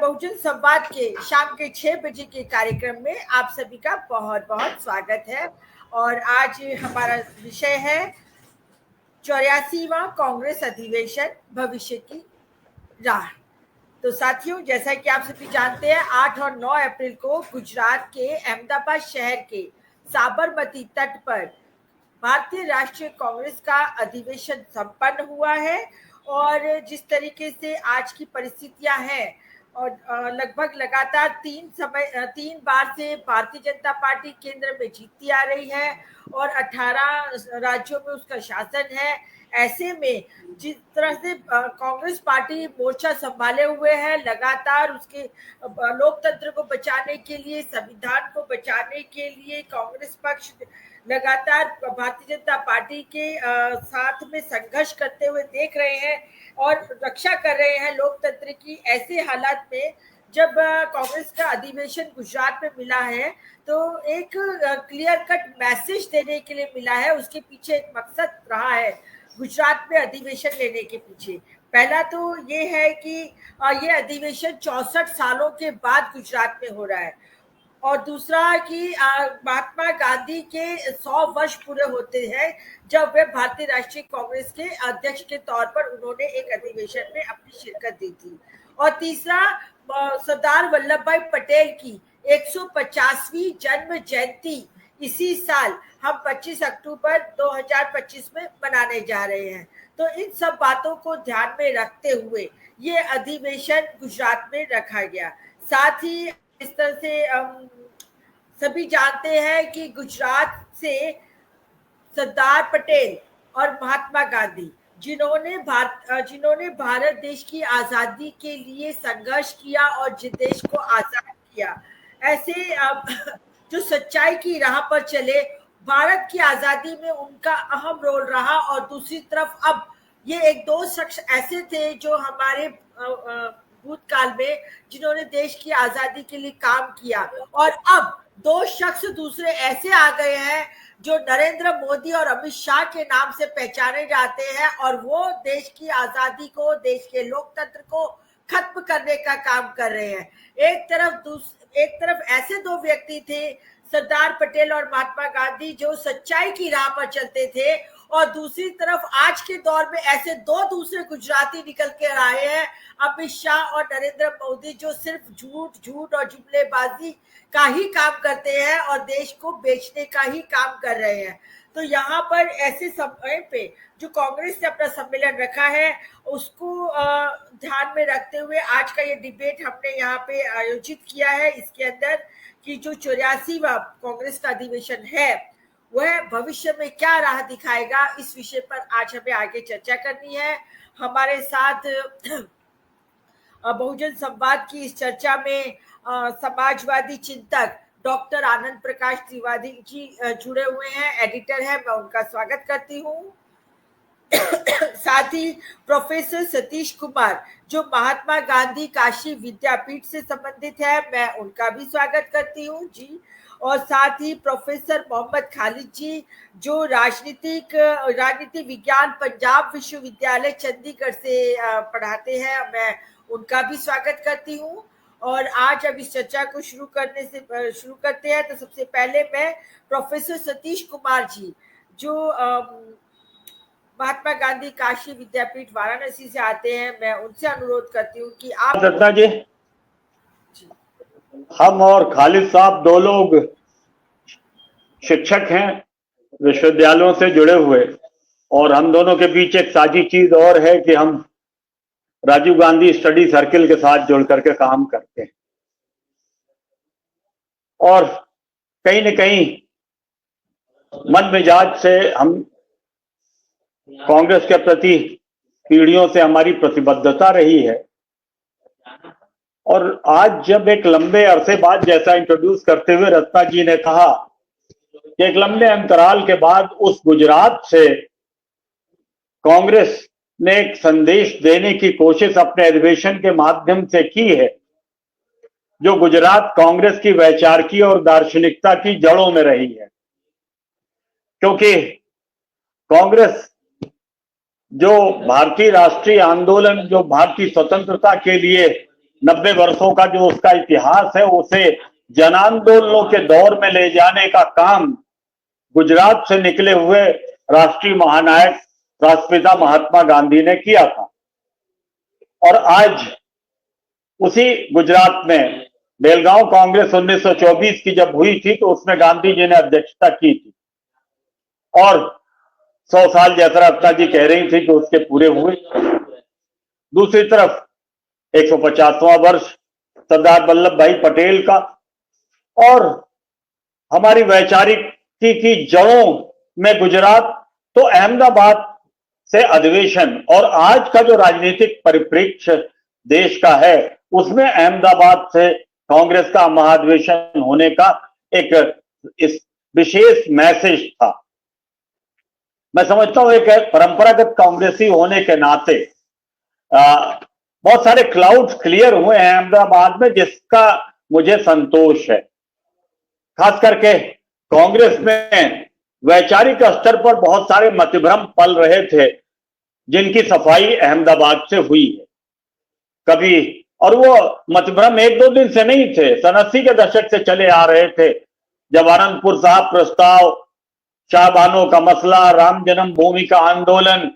बहुजन संवाद के शाम के 6 बजे के कार्यक्रम में आप सभी का बहुत बहुत स्वागत है। और आज हमारा विषय है 84वां कांग्रेस अधिवेशन, भविष्य की राह। तो साथियों, जैसा कि आप सभी जानते हैं, 8 और 9 अप्रैल को गुजरात के अहमदाबाद शहर के साबरमती तट पर भारतीय राष्ट्रीय कांग्रेस का अधिवेशन संपन्न हुआ है। और जिस तरीके से आज की परिस्थितियां हैं और लगभग लगातार 3 बार से भारतीय जनता पार्टी केंद्र में जीतती आ रही है और 18 राज्यों में उसका शासन है। ऐसे में जिस तरह से कांग्रेस पार्टी मोर्चा संभाले हुए है, लगातार उसके लोकतंत्र को बचाने के लिए, संविधान को बचाने के लिए कांग्रेस पक्ष लगातार भारतीय जनता पार्टी के साथ में संघर्ष करते हुए देख रहे हैं और रक्षा कर रहे हैं लोकतंत्र की। ऐसे हालात में जब कांग्रेस का अधिवेशन गुजरात में मिला है तो एक क्लियर कट मैसेज देने के लिए मिला है। उसके पीछे एक मकसद रहा है गुजरात में अधिवेशन लेने के पीछे। पहला तो ये है कि ये अधिवेशन 64 सालों के बाद गुजरात में हो रहा है और दूसरा कि महात्मा गांधी के 100 वर्ष पूरे होते हैं जब वे भारतीय राष्ट्रीय कांग्रेस के अध्यक्ष के तौर पर उन्होंने एक अधिवेशन में अपनी शिरकत दी थी। और तीसरा, सरदार वल्लभ भाई पटेल की 150वीं जन्म जयंती इसी साल हम 25 अक्टूबर 2025 में मनाने जा रहे हैं। तो इन सब बातों को ध्यान में रखते हुए ये अधिवेशन गुजरात में रखा गया। साथ ही इस तरह से सभी जानते हैं कि गुजरात से सरदार पटेल और महात्मा गांधी जिन्होंने भारत देश की आजादी के लिए संघर्ष किया और जिस देश को आजाद किया, ऐसे जो सच्चाई की राह पर चले, भारत की आजादी में उनका अहम रोल रहा। और दूसरी तरफ अब ये एक दो शख्स ऐसे थे जो हमारे भूतकाल में जिन्होंने देश की आजादी के लिए काम किया, और अब दो शख्स दूसरे ऐसे आ गए हैं जो नरेंद्र मोदी और अमित शाह के नाम से पहचाने जाते हैं और वो देश की आजादी को, देश के लोकतंत्र को खत्म करने का काम कर रहे हैं। एक तरफ ऐसे दो व्यक्ति थे, सरदार पटेल और महात्मा गांधी, जो सच्चाई की राह पर चलते थे, और दूसरी तरफ आज के दौर में ऐसे दो दूसरे गुजराती निकल के आए हैं, अमित शाह और नरेंद्र मोदी, जो सिर्फ झूठ और जुमलेबाजी का ही काम करते हैं और देश को बेचने का ही काम कर रहे हैं। तो यहाँ पर ऐसे समय पे जो कांग्रेस ने अपना सम्मेलन रखा है उसको ध्यान में रखते हुए आज का ये डिबेट हमने यहाँ पे आयोजित किया है। इसके अंदर कि जो 84वां कांग्रेस का अधिवेशन है वह भविष्य में क्या राह दिखाएगा, इस विषय पर आज हमें आगे चर्चा करनी है। हमारे साथ बहुजन संवाद की इस चर्चा में समाजवादी चिंतक डॉक्टर आनंद प्रकाश त्रिवेदी जी जुड़े हुए हैं, एडिटर हैं, मैं उनका स्वागत करती हूँ। साथ ही प्रोफेसर सतीश कुमार जो महात्मा गांधी काशी विद्यापीठ से संबंधित है, मैं उनका भी स्वागत करती हूँ जी। और साथ ही प्रोफेसर मोहम्मद खालिद जी जो राजनीति विज्ञान पंजाब विश्वविद्यालय चंडीगढ़ से पढ़ाते हैं, मैं उनका भी स्वागत करती हूँ। और आज अब इस चर्चा को शुरू करते हैं। तो सबसे पहले मैं प्रोफेसर सतीश कुमार जी जो महात्मा गांधी काशी विद्यापीठ वाराणसी से आते हैं, मैं उनसे अनुरोध करती हूँ कि आप। दत्ता जी, हम और खालिद साहब दो लोग शिक्षक हैं विश्वविद्यालयों से जुड़े हुए, और हम दोनों के बीच एक साझी चीज और है कि हम राजीव गांधी स्टडी सर्किल के साथ जुड़ करके काम करते हैं, और कहीं न कहीं मन मिजाज से हम कांग्रेस के प्रति पीढ़ियों से हमारी प्रतिबद्धता रही है। और आज जब एक लंबे अरसे बाद, जैसा इंट्रोड्यूस करते हुए रत्ना जी ने कहा कि एक लंबे अंतराल के बाद उस गुजरात से कांग्रेस ने एक संदेश देने की कोशिश अपने अधिवेशन के माध्यम से की है, जो गुजरात कांग्रेस की वैचारिकी और दार्शनिकता की जड़ों में रही है। क्योंकि कांग्रेस जो भारतीय राष्ट्रीय आंदोलन, जो भारतीय स्वतंत्रता के लिए 90 वर्षों का जो उसका इतिहास है उसे जन आंदोलनों के दौर में ले जाने का काम गुजरात से निकले हुए राष्ट्रीय महानायक राष्ट्रपिता महात्मा गांधी ने किया था। और आज उसी गुजरात में बेलगांव कांग्रेस 1924 की जब हुई थी तो उसमें गांधी जी ने अध्यक्षता की थी और 100 साल जैसा रत्ना जी कह रही थी कि उसके पूरे हुए। दूसरी तरफ 150वां वर्ष सरदार वल्लभ भाई पटेल का और हमारी वैचारिकी की जड़ों में गुजरात, तो अहमदाबाद से अधिवेशन और आज का जो राजनीतिक परिप्रेक्ष्य देश का है उसमें अहमदाबाद से कांग्रेस का महाधिवेशन होने का एक इस विशेष मैसेज था। मैं समझता हूं एक परंपरागत कांग्रेसी होने के नाते बहुत सारे क्लाउड्स क्लियर हुए हैं अहमदाबाद में, जिसका मुझे संतोष है। खास करके कांग्रेस में वैचारिक स्तर पर बहुत सारे मतभ्रम पल रहे थे जिनकी सफाई अहमदाबाद से हुई है कभी, और वो मतभ्रम 1-2 दिन से नहीं थे, सन 80 के दशक से चले आ रहे थे, जब आनंदपुर साहब प्रस्ताव, शाहबानों का मसला, राम जन्मभूमि का आंदोलन,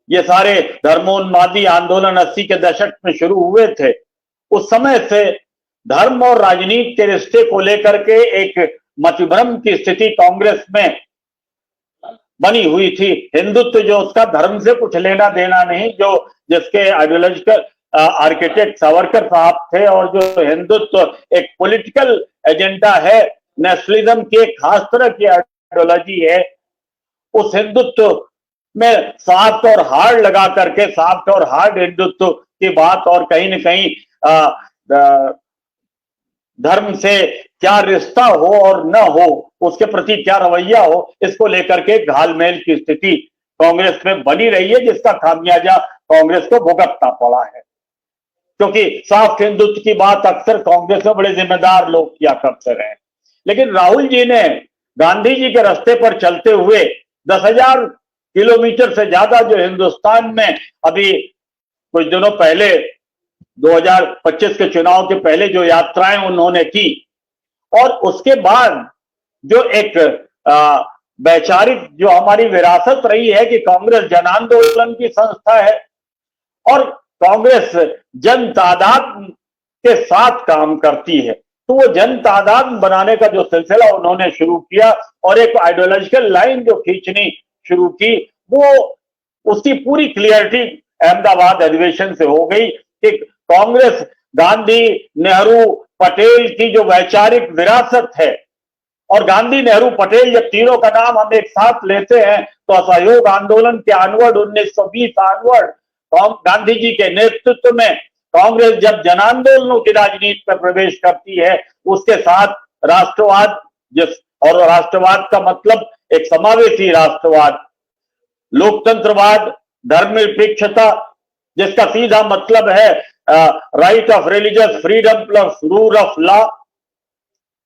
ये सारे धर्मोन्मादी आंदोलन 80 के दशक में शुरू हुए थे। उस समय से धर्म और राजनीति के रिश्ते को लेकर के एक मतभ्रम की स्थिति कांग्रेस में बनी हुई थी। हिंदुत्व जो उसका धर्म से कुछ लेना देना नहीं, जो जिसके आइडियोलॉजिकल आर्किटेक्ट सावरकर साहब थे, और जो हिंदुत्व एक पॉलिटिकल एजेंडा है, नेशनलिज्म की एक खास तरह की आइडियोलॉजी है, उस हिंदुत्व में सॉफ्ट और हार्ड लगा करके सॉफ्ट और हार्ड हिंदुत्व की बात और कहीं न कहीं धर्म से क्या रिश्ता हो और न हो, उसके प्रति क्या रवैया हो, इसको लेकर के घालमेल की स्थिति कांग्रेस में बनी रही है, जिसका खामियाजा कांग्रेस को भुगतना पड़ा है। क्योंकि सॉफ्ट हिंदुत्व की बात अक्सर कांग्रेस में बड़े जिम्मेदार लोग किया करते रहे, लेकिन राहुल जी ने गांधी जी के रास्ते पर चलते हुए 10,000 किलोमीटर से ज्यादा जो हिंदुस्तान में अभी कुछ दिनों पहले 2025 के चुनाव के पहले जो यात्राएं उन्होंने की, और उसके बाद जो एक वैचारिक जो हमारी विरासत रही है कि कांग्रेस जन आंदोलन की संस्था है और कांग्रेस जन तादाद के साथ काम करती है, तो वो जन तादाद बनाने का जो सिलसिला उन्होंने शुरू किया और एक आइडियोलॉजिकल लाइन जो खींचनी शुरू की, वो उसकी पूरी क्लियरिटी अहमदाबाद अधिवेशन से हो गई कि कांग्रेस गांधी नेहरू पटेल की जो वैचारिक विरासत है, और गांधी नेहरू पटेल जब तीनों का नाम हम एक साथ लेते हैं तो असहयोग आंदोलन के आनवर्ड 1920 आनवर्ड गांधी जी के नेतृत्व में कांग्रेस जब जन आंदोलनों की राजनीति में प्रवेश करती है, उसके साथ राष्ट्रवाद, और राष्ट्रवाद का मतलब एक समावेशी राष्ट्रवाद, लोकतंत्रवाद, धर्मनिरपेक्षता, जिसका सीधा मतलब है right of religious freedom plus rule of law,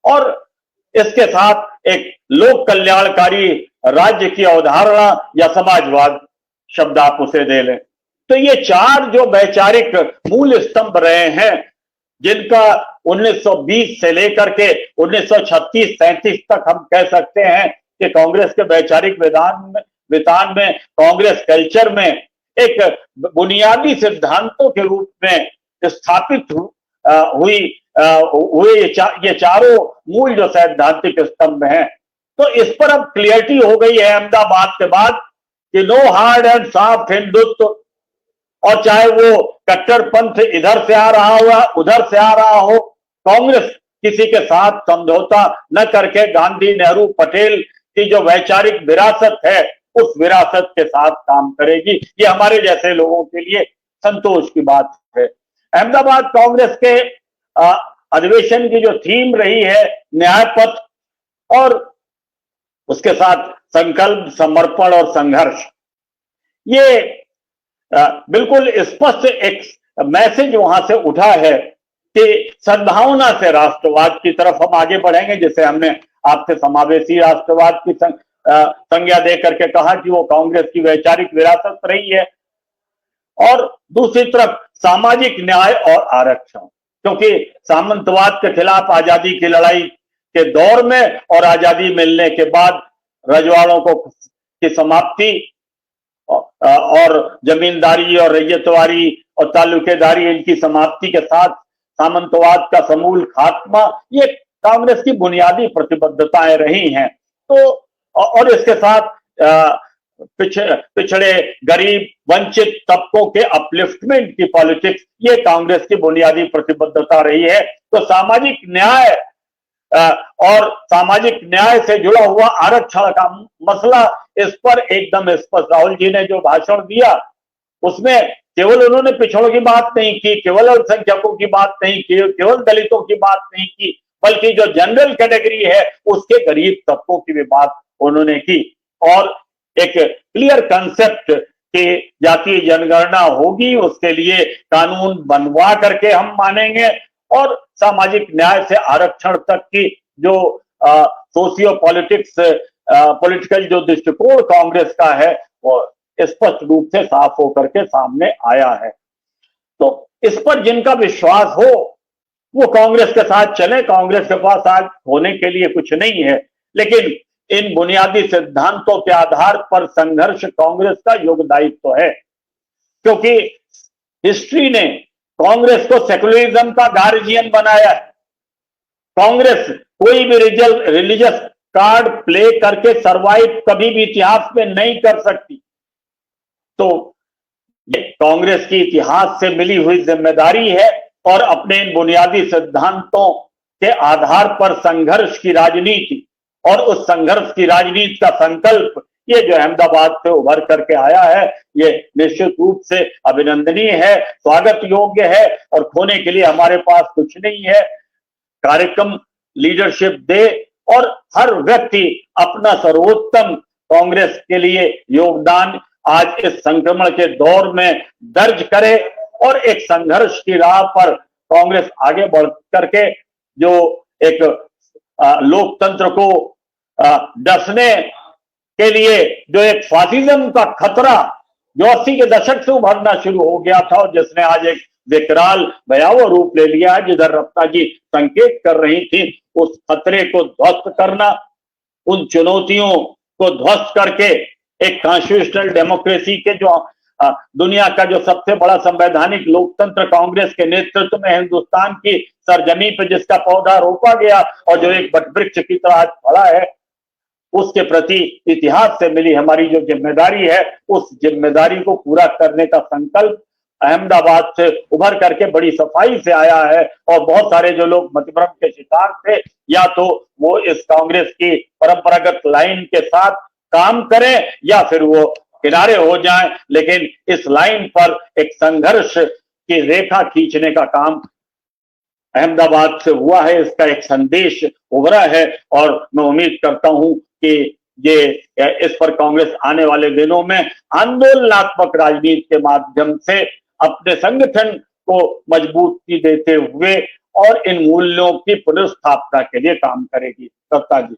और इसके साथ एक लोक कल्याणकारी राज्य की अवधारणा या समाजवाद शब्द आप उसे दे लें। तो ये चार जो वैचारिक मूल स्तंभ रहे हैं, जिनका 1920 से लेकर के 1936-37 तक हम कह सकते हैं कि कांग्रेस के वैचारिक विधान में कांग्रेस कल्चर में एक बुनियादी सिद्धांतों के रूप में स्थापित हुए ये चारों मूल जो सैद्धांतिक स्तंभ हैं। तो इस पर अब क्लियरिटी हो गई है अहमदाबाद के बाद कि no hard and soft Hindutva, और चाहे वो कट्टरपंथ इधर से आ रहा हो उधर से आ रहा हो, कांग्रेस किसी के साथ समझौता न करके गांधी नेहरू पटेल की जो वैचारिक विरासत है उस विरासत के साथ काम करेगी। ये हमारे जैसे लोगों के लिए संतोष की बात है। अहमदाबाद कांग्रेस के अधिवेशन की जो थीम रही है न्याय पथ, और उसके साथ संकल्प, समर्पण और संघर्ष, ये बिल्कुल स्पष्ट एक मैसेज वहां से उठा है कि सद्भावना से राष्ट्रवाद की तरफ हम आगे बढ़ेंगे, जिसे हमने आपसे समावेशी राष्ट्रवाद की संज्ञा दे करके कहा कि वो कांग्रेस की वैचारिक विरासत रही है। और दूसरी तरफ सामाजिक न्याय और आरक्षण, क्योंकि सामंतवाद के खिलाफ आजादी की लड़ाई के दौर में और आजादी मिलने के बाद रजवाड़ों की समाप्ति और जमींदारी और रैयतवारी और तालुकेदारी इनकी समाप्ति के साथ सामंतवाद का समूल खात्मा, ये कांग्रेस की बुनियादी प्रतिबद्धताएं रही हैं। तो और इसके साथ पिछड़े गरीब वंचित तबकों के अपलिफ्टमेंट की पॉलिटिक्स, ये कांग्रेस की बुनियादी प्रतिबद्धता रही है। तो सामाजिक न्याय और सामाजिक न्याय से जुड़ा हुआ आरक्षण का मसला, इस पर एकदम स्पष्ट राहुल जी ने जो भाषण दिया उसमें केवल उन्होंने पिछड़ों की बात नहीं की, केवल अल्पसंख्यकों की बात नहीं की, केवल दलितों की बात नहीं की, बल्कि जो जनरल कैटेगरी है उसके गरीब तबकों की भी बात उन्होंने की और एक क्लियर कंसेप्ट कि जातीय जनगणना होगी, उसके लिए कानून बनवा करके हम मानेंगे और सामाजिक न्याय से आरक्षण तक की जो सोशियो पॉलिटिक्स पॉलिटिकल जो दृष्टिकोण कांग्रेस का है वो स्पष्ट रूप से साफ होकर के सामने आया है। तो इस पर जिनका विश्वास हो वो कांग्रेस के साथ चले। कांग्रेस के पास आज होने के लिए कुछ नहीं है, लेकिन इन बुनियादी सिद्धांतों के आधार पर संघर्ष कांग्रेस का योगदायित्व है, क्योंकि हिस्ट्री ने कांग्रेस को सेकुलरिज्म का गार्जियन बनाया है। कांग्रेस कोई भी रिलीजियस कार्ड प्ले करके सरवाइव कभी भी इतिहास में नहीं कर सकती। तो कांग्रेस की इतिहास से मिली हुई जिम्मेदारी है और अपने इन बुनियादी सिद्धांतों के आधार पर संघर्ष की राजनीति और उस संघर्ष की राजनीति का संकल्प ये जो अहमदाबाद से उभर करके आया है, ये निश्चित रूप से अभिनंदनीय है, स्वागत योग्य है और खोने के लिए हमारे पास कुछ नहीं है। कार्यक्रम लीडरशिप दे और हर व्यक्ति अपना सर्वोत्तम कांग्रेस के लिए योगदान आज इस संक्रमण के दौर में दर्ज करे और एक संघर्ष की राह पर कांग्रेस आगे बढ़ करके जो एक लोकतंत्र को डसने के लिए जो एक फासिज्म का खतरा जो 80 के दशक से उभरना शुरू हो गया था और जिसने आज एक विकराल भयावह रूप ले लिया है, जिधर रफ्ता जी संकेत कर रही थी, उस खतरे को ध्वस्त करना, उन चुनौतियों को ध्वस्त करके एक कॉन्स्टिट्यूशनल डेमोक्रेसी के जो दुनिया का जो सबसे बड़ा संवैधानिक लोकतंत्र कांग्रेस के नेतृत्व में हिंदुस्तान की सरजमी पे जिसका पौधा रोपा गया और जो एक वटवृक्ष की तरह आज खड़ा है, उसके प्रति इतिहास से मिली हमारी जो जिम्मेदारी है, उस जिम्मेदारी को पूरा करने का संकल्प अहमदाबाद से उभर करके बड़ी सफाई से आया है। और बहुत सारे जो लोग मतभ्रम के शिकार थे, या तो वो इस कांग्रेस की परंपरागत लाइन के साथ काम करें या फिर वो किनारे हो जाएं, लेकिन इस लाइन पर एक संघर्ष की रेखा खींचने का काम अहमदाबाद से हुआ है, इसका एक संदेश उभरा है और मैं उम्मीद करता हूं कि ये इस पर कांग्रेस आने वाले दिनों में आंदोलनात्मक राजनीति के माध्यम से अपने संगठन को मजबूती देते हुए और इन मूल्यों की पुनर्स्थापना के लिए काम करेगी। दत्ता जी।